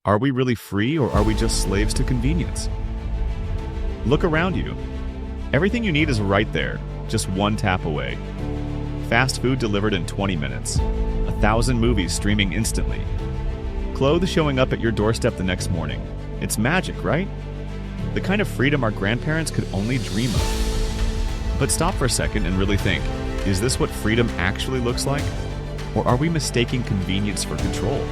Are we really free, or are we just slaves to convenience? Look around you. Everything you need is right there, just one tap away. Fast food delivered in 20 minutes. 1,000 movies streaming instantly. Clothes showing up at your doorstep the next morning. It's magic, right? The kind of freedom our grandparents could only dream of. But stop for a second and really think, is this what freedom actually looks like? Or are we mistaking convenience for control?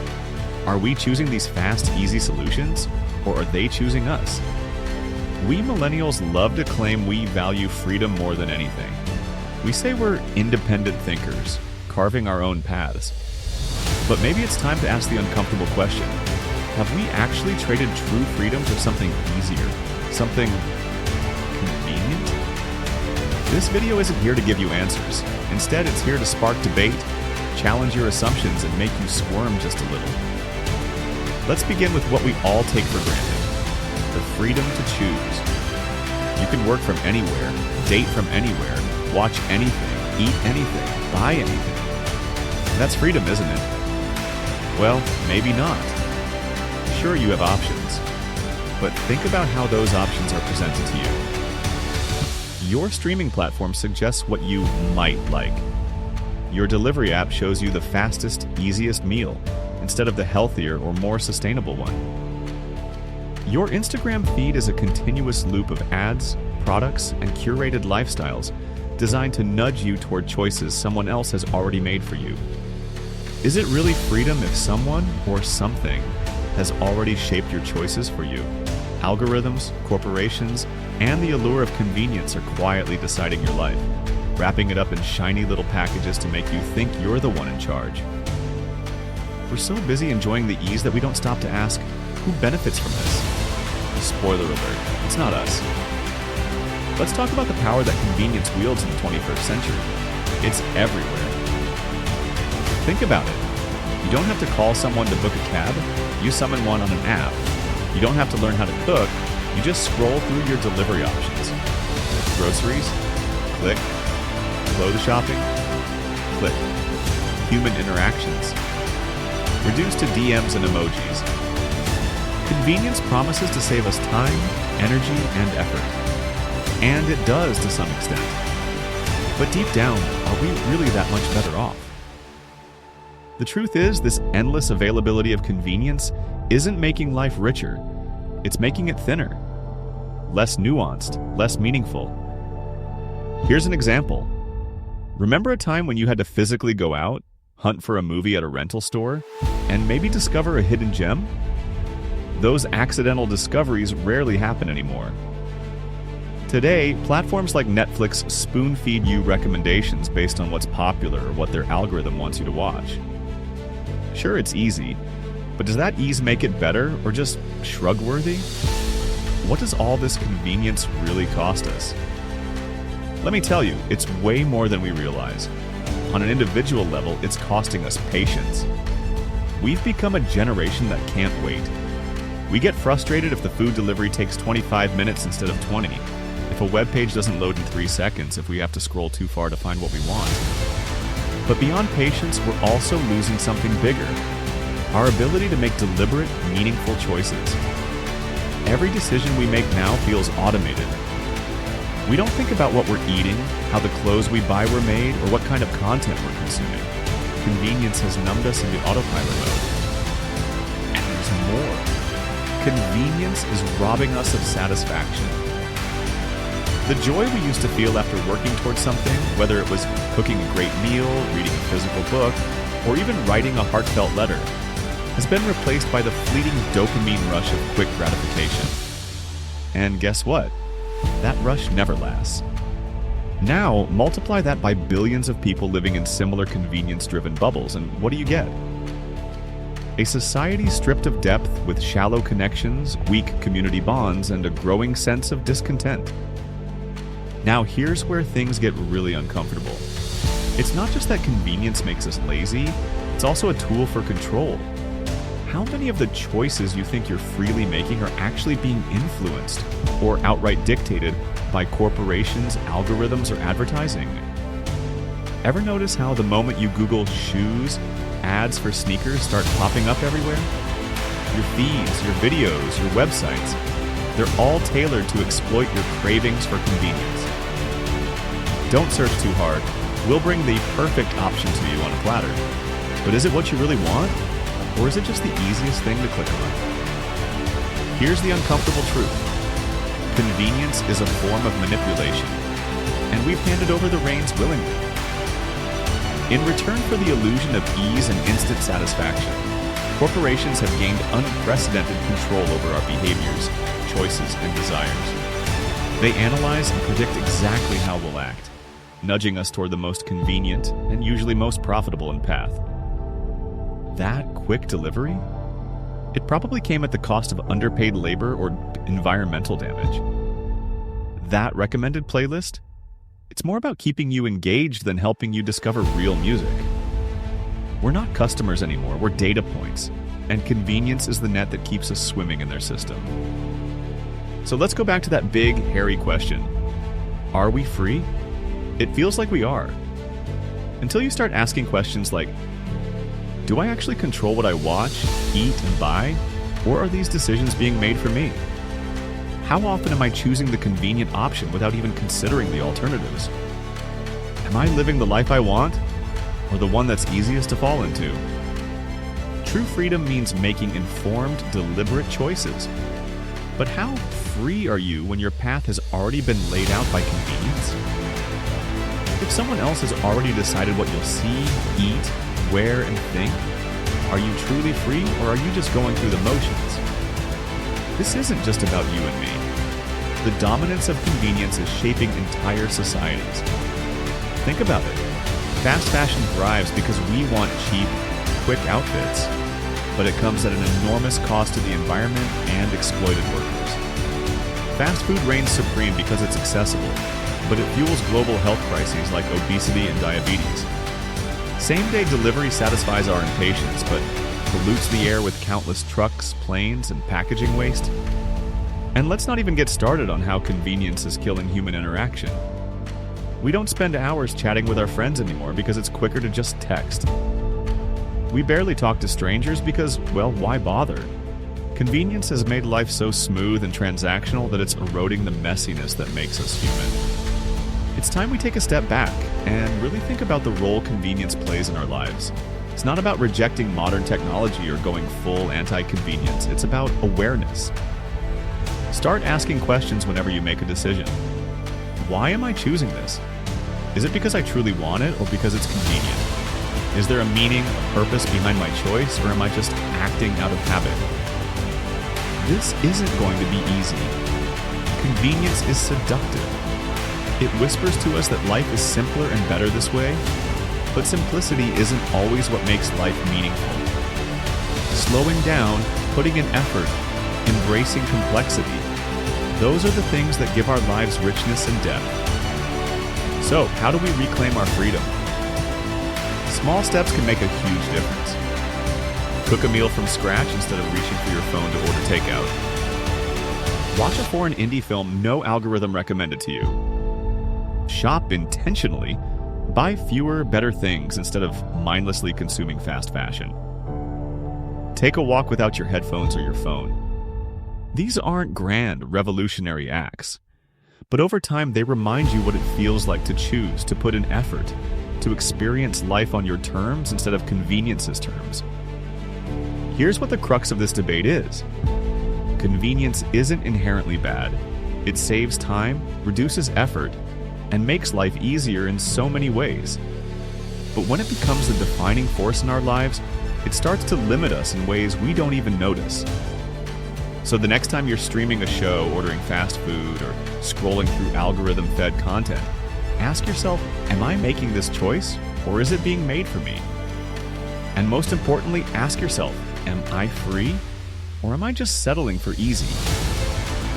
Are we choosing these fast, easy solutions? Or are they choosing us? We millennials love to claim we value freedom more than anything. We say we're independent thinkers, carving our own paths. But maybe it's time to ask the uncomfortable question. Have we actually traded true freedom for something easier? Something convenient? This video isn't here to give you answers. Instead, it's here to spark debate, challenge your assumptions, and make you squirm just a little. Let's begin with what we all take for granted: the freedom to choose. You can work from anywhere, date from anywhere, watch anything, eat anything, buy anything. That's freedom, isn't it? Well, maybe not. Sure, you have options, but think about how those options are presented to you. Your streaming platform suggests what you might like. Your delivery app shows you the fastest, easiest meal, instead of the healthier or more sustainable one. Your Instagram feed is a continuous loop of ads, products, and curated lifestyles designed to nudge you toward choices someone else has already made for you. Is it really freedom if someone or something has already shaped your choices for you? Algorithms, corporations, and the allure of convenience are quietly deciding your life, wrapping it up in shiny little packages to make you think you're the one in charge. We're so busy enjoying the ease that we don't stop to ask, who benefits from this? Spoiler alert, it's not us. Let's talk about the power that convenience wields in the 21st century. It's everywhere. Think about it. You don't have to call someone to book a cab. You summon one on an app. You don't have to learn how to cook. You just scroll through your delivery options. Groceries? Click. Clothes shopping? Click. Human interactions? Reduced to DMs and emojis. Convenience promises to save us time, energy, and effort. And it does to some extent. But deep down, are we really that much better off? The truth is, this endless availability of convenience isn't making life richer. It's making it thinner, less nuanced, less meaningful. Here's an example. Remember a time when you had to physically go out, hunt for a movie at a rental store, and maybe discover a hidden gem? Those accidental discoveries rarely happen anymore. Today, platforms like Netflix spoon-feed you recommendations based on what's popular or what their algorithm wants you to watch. Sure, it's easy, but does that ease make it better or just shrug-worthy? What does all this convenience really cost us? Let me tell you, it's way more than we realize. On an individual level, it's costing us patience. We've become a generation that can't wait. We get frustrated if the food delivery takes 25 minutes instead of 20, if a web page doesn't load in 3 seconds, if we have to scroll too far to find what we want. But beyond patience, we're also losing something bigger: our ability to make deliberate, meaningful choices. Every decision we make now feels automated. We don't think about what we're eating, how the clothes we buy were made, or what kind of content we're consuming. Convenience has numbed us into autopilot mode. And there's more. Convenience is robbing us of satisfaction. The joy we used to feel after working towards something, whether it was cooking a great meal, reading a physical book, or even writing a heartfelt letter, has been replaced by the fleeting dopamine rush of quick gratification. And guess what? That rush never lasts. Now, multiply that by billions of people living in similar convenience-driven bubbles, and what do you get? A society stripped of depth with shallow connections, weak community bonds, and a growing sense of discontent. Now, here's where things get really uncomfortable. It's not just that convenience makes us lazy, it's also a tool for control. How many of the choices you think you're freely making are actually being influenced or outright dictated by corporations, algorithms, or advertising? Ever notice how the moment you Google shoes, ads for sneakers start popping up everywhere? your feeds, your videos, your websites, they're all tailored to exploit your cravings for convenience. Don't search too hard. We'll bring the perfect option to you on a platter. But is it what you really want? Or is it just the easiest thing to click on? Here's the uncomfortable truth. Convenience is a form of manipulation, and we've handed over the reins willingly. In return for the illusion of ease and instant satisfaction, corporations have gained unprecedented control over our behaviors, choices, and desires. They analyze and predict exactly how we'll act, nudging us toward the most convenient and usually most profitable path. That quick delivery? It probably came at the cost of underpaid labor or environmental damage. That recommended playlist? It's more about keeping you engaged than helping you discover real music. We're not customers anymore, we're data points, and convenience is the net that keeps us swimming in their system. So let's go back to that big, hairy question. Are we free? It feels like we are. Until you start asking questions like, do I actually control what I watch, eat, and buy? Or are these decisions being made for me? How often am I choosing the convenient option without even considering the alternatives? Am I living the life I want, or the one that's easiest to fall into? True freedom means making informed, deliberate choices. But how free are you when your path has already been laid out by convenience? If someone else has already decided what you'll see, eat, wear, and think, are you truly free, or are you just going through the motions? This isn't just about you and me. The dominance of convenience is shaping entire societies. Think about it. Fast fashion thrives because we want cheap, quick outfits, but it comes at an enormous cost to the environment and exploited workers. Fast food reigns supreme because it's accessible, but it fuels global health crises like obesity and diabetes. Same-day delivery satisfies our impatience, but pollutes the air with countless trucks, planes, and packaging waste. And let's not even get started on how convenience is killing human interaction. We don't spend hours chatting with our friends anymore because it's quicker to just text. We barely talk to strangers because, well, why bother? Convenience has made life so smooth and transactional that it's eroding the messiness that makes us human. It's time we take a step back and really think about the role convenience plays in our lives. It's not about rejecting modern technology or going full anti-convenience. It's about awareness. Start asking questions whenever you make a decision. Why am I choosing this? Is it because I truly want it or because it's convenient? Is there a meaning, a purpose behind my choice, or am I just acting out of habit? This isn't going to be easy. Convenience is seductive. It whispers to us that life is simpler and better this way, but simplicity isn't always what makes life meaningful. Slowing down, putting in effort, embracing complexity, those are the things that give our lives richness and depth. So, how do we reclaim our freedom? Small steps can make a huge difference. Cook a meal from scratch instead of reaching for your phone to order takeout. Watch a foreign indie film no algorithm recommended to you. Shop intentionally. Buy fewer, better things instead of mindlessly consuming fast fashion. Take a walk without your headphones or your phone. These aren't grand, revolutionary acts, but over time they remind you what it feels like to choose, to put in effort, to experience life on your terms instead of convenience's terms. Here's what the crux of this debate is. Convenience isn't inherently bad. It saves time, reduces effort, and makes life easier in so many ways. But when it becomes the defining force in our lives, it starts to limit us in ways we don't even notice. So the next time you're streaming a show, ordering fast food, or scrolling through algorithm-fed content, ask yourself, am I making this choice, or is it being made for me? And most importantly, ask yourself, am I free, or am I just settling for easy?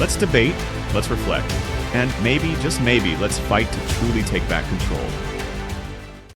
Let's debate, let's reflect, and maybe, just maybe, let's fight to truly take back control.